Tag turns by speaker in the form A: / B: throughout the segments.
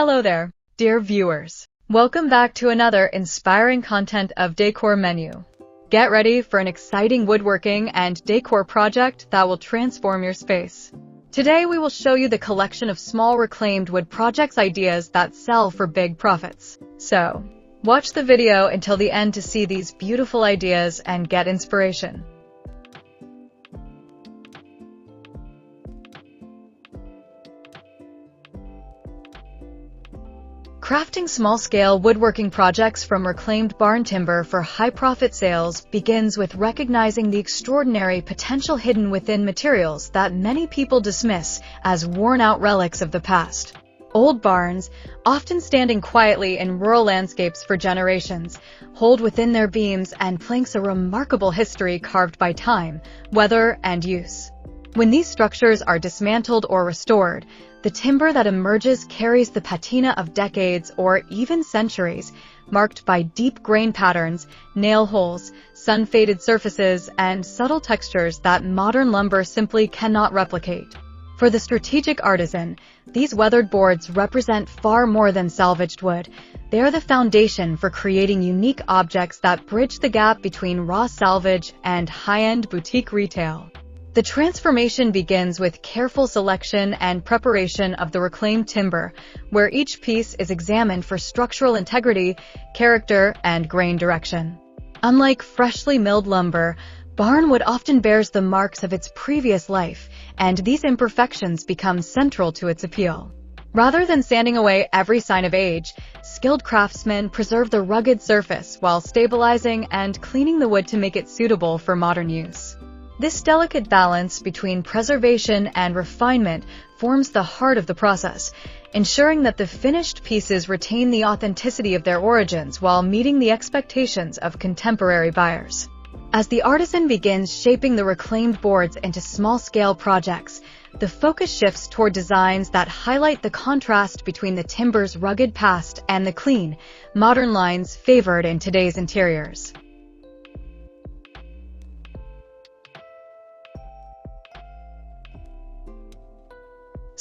A: Hello there, dear viewers. Welcome back to another inspiring content of Decor Menu. Get ready for an exciting woodworking and decor project that will transform your space. Today we will show you the collection of small reclaimed wood projects ideas that sell for big profits. So, watch the video until the end to see these beautiful ideas and get inspiration. Crafting small-scale woodworking projects from reclaimed barn timber for high-profit sales begins with recognizing the extraordinary potential hidden within materials that many people dismiss as worn-out relics of the past. Old barns, often standing quietly in rural landscapes for generations, hold within their beams and planks a remarkable history carved by time, weather, and use. When these structures are dismantled or restored, the timber that emerges carries the patina of decades or even centuries, marked by deep grain patterns, nail holes, sun-faded surfaces, and subtle textures that modern lumber simply cannot replicate. For the strategic artisan, these weathered boards represent far more than salvaged wood. They are the foundation for creating unique objects that bridge the gap between raw salvage and high-end boutique retail. The transformation begins with careful selection and preparation of the reclaimed timber, where each piece is examined for structural integrity, character, and grain direction. Unlike freshly milled lumber, barnwood often bears the marks of its previous life, and these imperfections become central to its appeal. Rather than sanding away every sign of age, skilled craftsmen preserve the rugged surface while stabilizing and cleaning the wood to make it suitable for modern use. This delicate balance between preservation and refinement forms the heart of the process, ensuring that the finished pieces retain the authenticity of their origins while meeting the expectations of contemporary buyers. As the artisan begins shaping the reclaimed boards into small-scale projects, the focus shifts toward designs that highlight the contrast between the timber's rugged past and the clean, modern lines favored in today's interiors.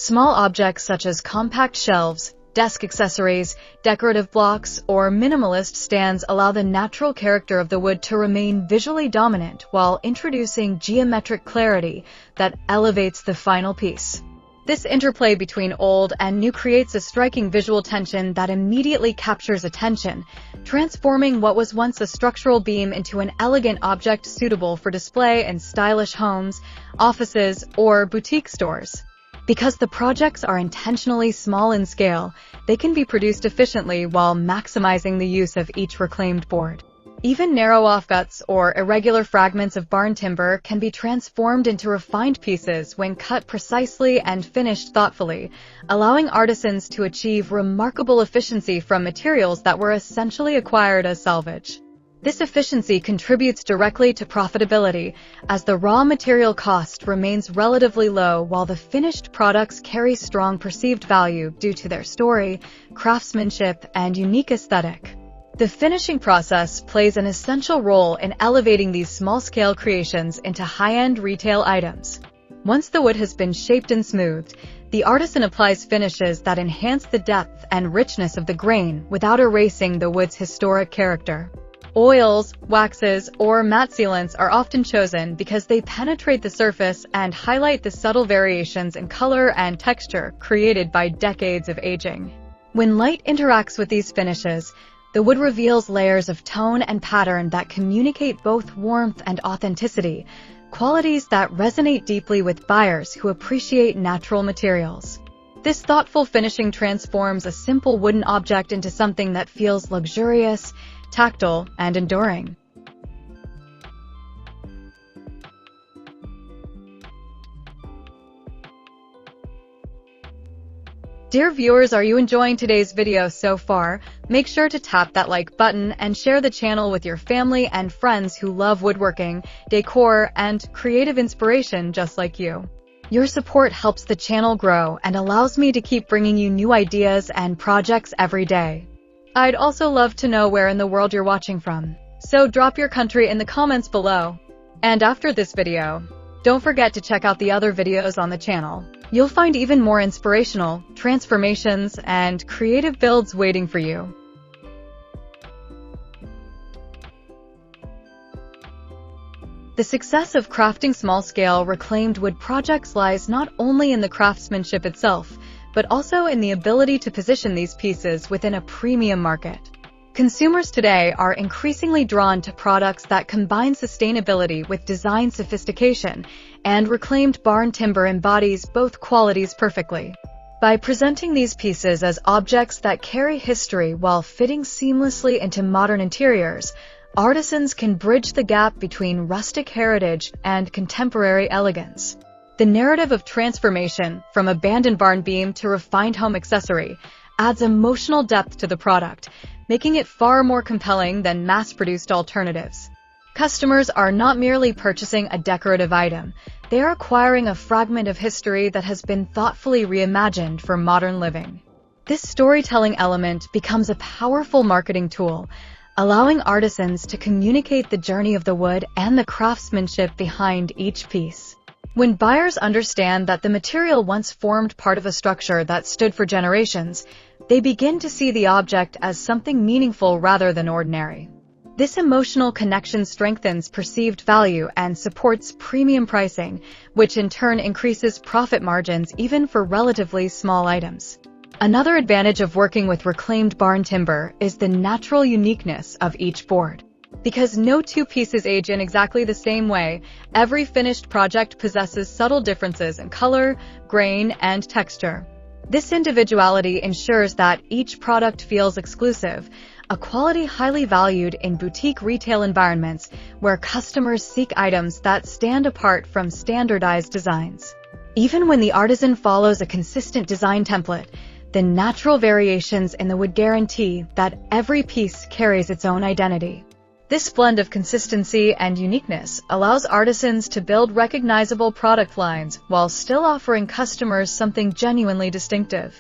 A: Small objects such as compact shelves, desk accessories, decorative blocks, or minimalist stands allow the natural character of the wood to remain visually dominant while introducing geometric clarity that elevates the final piece. This interplay between old and new creates a striking visual tension that immediately captures attention, transforming what was once a structural beam into an elegant object suitable for display in stylish homes, offices, or boutique stores. Because the projects are intentionally small in scale, they can be produced efficiently while maximizing the use of each reclaimed board. Even narrow offcuts or irregular fragments of barn timber can be transformed into refined pieces when cut precisely and finished thoughtfully, allowing artisans to achieve remarkable efficiency from materials that were essentially acquired as salvage. This efficiency contributes directly to profitability, as the raw material cost remains relatively low while the finished products carry strong perceived value due to their story, craftsmanship, and unique aesthetic. The finishing process plays an essential role in elevating these small-scale creations into high-end retail items. Once the wood has been shaped and smoothed, the artisan applies finishes that enhance the depth and richness of the grain without erasing the wood's historic character. Oils, waxes, or matte sealants are often chosen because they penetrate the surface and highlight the subtle variations in color and texture created by decades of aging. When light interacts with these finishes, the wood reveals layers of tone and pattern that communicate both warmth and authenticity, qualities that resonate deeply with buyers who appreciate natural materials. This thoughtful finishing transforms a simple wooden object into something that feels luxurious, tactile, and enduring. Dear viewers, are you enjoying today's video so far? Make sure to tap that like button and share the channel with your family and friends who love woodworking, decor, and creative inspiration just like you. Your support helps the channel grow and allows me to keep bringing you new ideas and projects every day. I'd also love to know where in the world you're watching from, so drop your country in the comments below. And after this video, don't forget to check out the other videos on the channel. You'll find even more inspirational transformations and creative builds waiting for you. The success of crafting small-scale reclaimed wood projects lies not only in the craftsmanship itself, but also in the ability to position these pieces within a premium market. Consumers today are increasingly drawn to products that combine sustainability with design sophistication, and reclaimed barn timber embodies both qualities perfectly. By presenting these pieces as objects that carry history while fitting seamlessly into modern interiors, artisans can bridge the gap between rustic heritage and contemporary elegance. The narrative of transformation, from abandoned barn beam to refined home accessory, adds emotional depth to the product, making it far more compelling than mass-produced alternatives. Customers are not merely purchasing a decorative item, they are acquiring a fragment of history that has been thoughtfully reimagined for modern living. This storytelling element becomes a powerful marketing tool, allowing artisans to communicate the journey of the wood and the craftsmanship behind each piece. When buyers understand that the material once formed part of a structure that stood for generations, they begin to see the object as something meaningful rather than ordinary. This emotional connection strengthens perceived value and supports premium pricing, which in turn increases profit margins even for relatively small items. Another advantage of working with reclaimed barn timber is the natural uniqueness of each board. Because no two pieces age in exactly the same way, every finished project possesses subtle differences in color, grain, and texture. This individuality ensures that each product feels exclusive, a quality highly valued in boutique retail environments where customers seek items that stand apart from standardized designs. Even when the artisan follows a consistent design template, the natural variations in the wood guarantee that every piece carries its own identity. This blend of consistency and uniqueness allows artisans to build recognizable product lines while still offering customers something genuinely distinctive.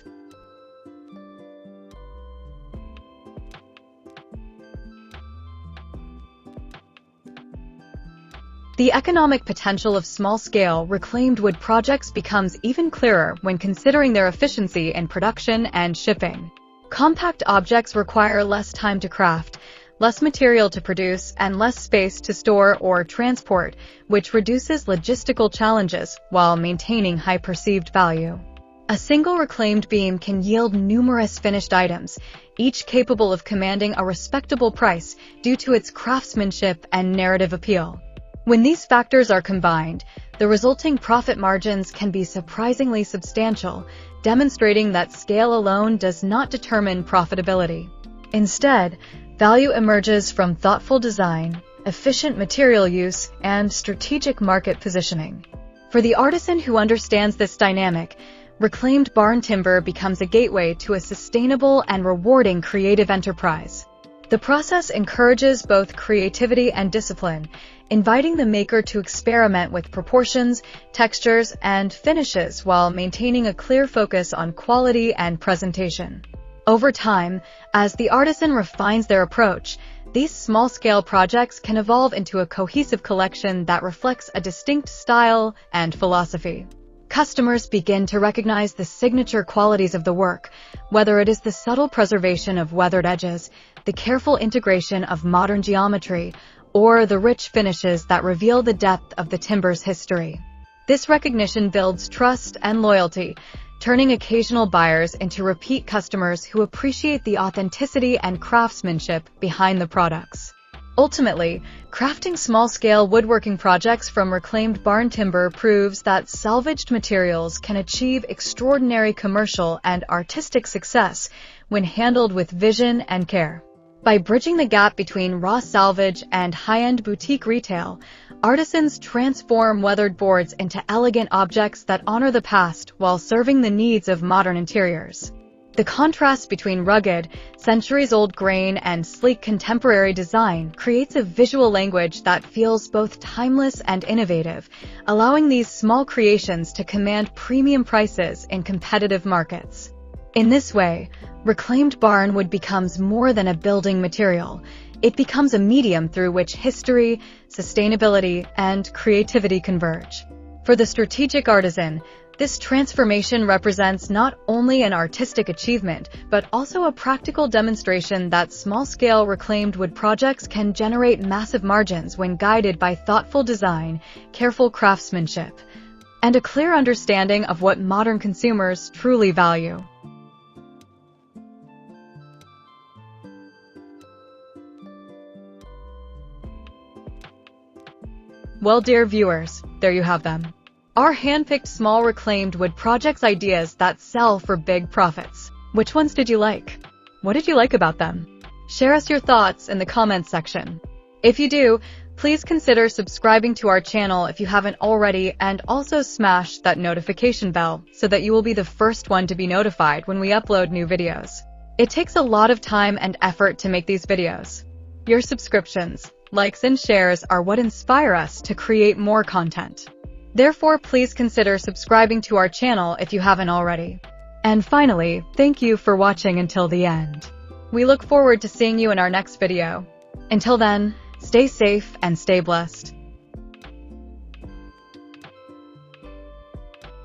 A: The economic potential of small-scale, reclaimed wood projects becomes even clearer when considering their efficiency in production and shipping. Compact objects require less time to craft, less material to produce, and less space to store or transport, which reduces logistical challenges while maintaining high perceived value. A single reclaimed beam can yield numerous finished items, each capable of commanding a respectable price due to its craftsmanship and narrative appeal. When these factors are combined, the resulting profit margins can be surprisingly substantial, demonstrating that scale alone does not determine profitability. Instead, value emerges from thoughtful design, efficient material use, and strategic market positioning. For the artisan who understands this dynamic, reclaimed barn timber becomes a gateway to a sustainable and rewarding creative enterprise. The process encourages both creativity and discipline, inviting the maker to experiment with proportions, textures, and finishes while maintaining a clear focus on quality and presentation. Over time, as the artisan refines their approach, these small-scale projects can evolve into a cohesive collection that reflects a distinct style and philosophy. Customers begin to recognize the signature qualities of the work, whether it is the subtle preservation of weathered edges, the careful integration of modern geometry, or the rich finishes that reveal the depth of the timber's history. This recognition builds trust and loyalty, turning occasional buyers into repeat customers who appreciate the authenticity and craftsmanship behind the products. Ultimately, crafting small-scale woodworking projects from reclaimed barn timber proves that salvaged materials can achieve extraordinary commercial and artistic success when handled with vision and care. By bridging the gap between raw salvage and high-end boutique retail, artisans transform weathered boards into elegant objects that honor the past while serving the needs of modern interiors. The contrast between rugged, centuries-old grain and sleek contemporary design creates a visual language that feels both timeless and innovative, allowing these small creations to command premium prices in competitive markets. In this way, reclaimed barnwood becomes more than a building material. It becomes a medium through which history, sustainability, and creativity converge. For the strategic artisan, This transformation represents not only an artistic achievement, but also a practical demonstration that small-scale reclaimed wood projects can generate massive margins when guided by thoughtful design, careful craftsmanship, and a clear understanding of what modern consumers truly value. Well, dear viewers, there you have them. Our hand-picked small reclaimed wood projects ideas that sell for big profits. Which ones did you like? What did you like about them? Share us your thoughts in the comments section. If you do, please consider subscribing to our channel if you haven't already, and also smash that notification bell so that you will be the first one to be notified when we upload new videos. It takes a lot of time and effort to make these videos. Your subscriptions, likes, and shares are what inspire us to create more content. Therefore, please consider subscribing to our channel if you haven't already. And finally, thank you for watching until the end. We look forward to seeing you in our next video. Until then, stay safe and stay blessed.